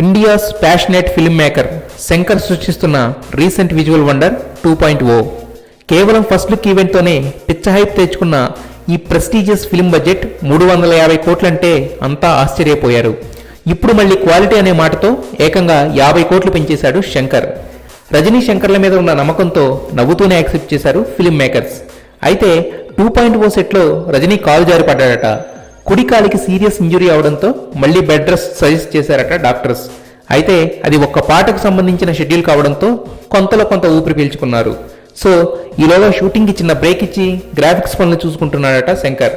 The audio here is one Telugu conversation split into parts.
India's passionate film maker Shankar సృష్టిస్తున్న రీసెంట్ విజువల్ వండర్ 2.0 కేవలం ఫస్ట్ లుక్ ఈవెంట్తోనే పిచ్చ హైప్ తెచ్చుకున్న ఈ ప్రెస్టీజియస్ ఫిల్మ్ బడ్జెట్ 350 కోట్లంటే అంతా ఆశ్చర్యపోయారు. ఇప్పుడు మళ్ళీ క్వాలిటీ అనే మాటతో ఏకంగా 50 కోట్లు పెంచేశాడు శంకర్. రజనీ శంకర్ల మీద ఉన్న నమ్మకంతో నవ్వుతూనే యాక్సెప్ట్ చేశారు ఫిల్మ్ మేకర్స్. అయితే 2.0 సెట్లో రజనీ కాలు జారి పడ్డాడట. కుడి కాలికి సీరియస్ ఇంజురీ అవడంతో మళ్ళీ బెడ్ రెస్ట్ సజెస్ట్ చేశారట డాక్టర్స్. అయితే అది ఒక్క పాటకు సంబంధించిన షెడ్యూల్ కావడంతో కొంతలో కొంత ఊపిరి పీల్చుకున్నారు. సో ఈలోగా షూటింగ్కి చిన్న బ్రేక్ ఇచ్చి గ్రాఫిక్స్ పనులు చూసుకుంటున్నాడట శంకర్.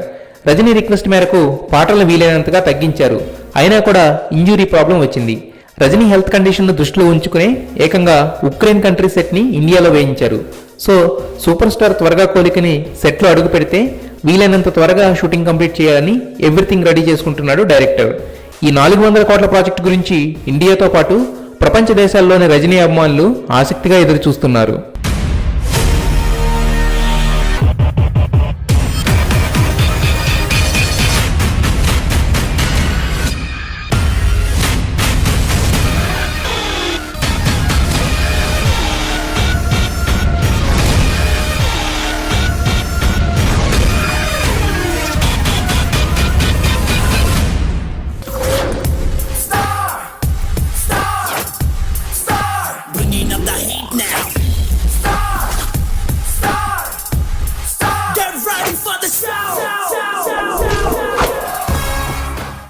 రజనీ రిక్వెస్ట్ మేరకు పాటలను వీలైనంతగా తగ్గించారు. అయినా కూడా ఇంజురీ ప్రాబ్లం వచ్చింది. రజనీ హెల్త్ కండిషన్ను దృష్టిలో ఉంచుకునే ఏకంగా ఉక్రెయిన్ కంట్రీ సెట్ని ఇండియాలో వేయించారు. సో సూపర్ స్టార్ త్వరగా కోలికని సెట్లో అడుగు పెడితే వీలైనంత త్వరగా షూటింగ్ కంప్లీట్ చేయాలని ఎవ్రీథింగ్ రెడీ చేసుకుంటున్నాడు డైరెక్టర్. ఈ 400 కోట్ల ప్రాజెక్టు గురించి ఇండియాతో పాటు ప్రపంచ దేశాల్లోని రజనీ అభిమానులు ఆసక్తిగా ఎదురు చూస్తున్నారు.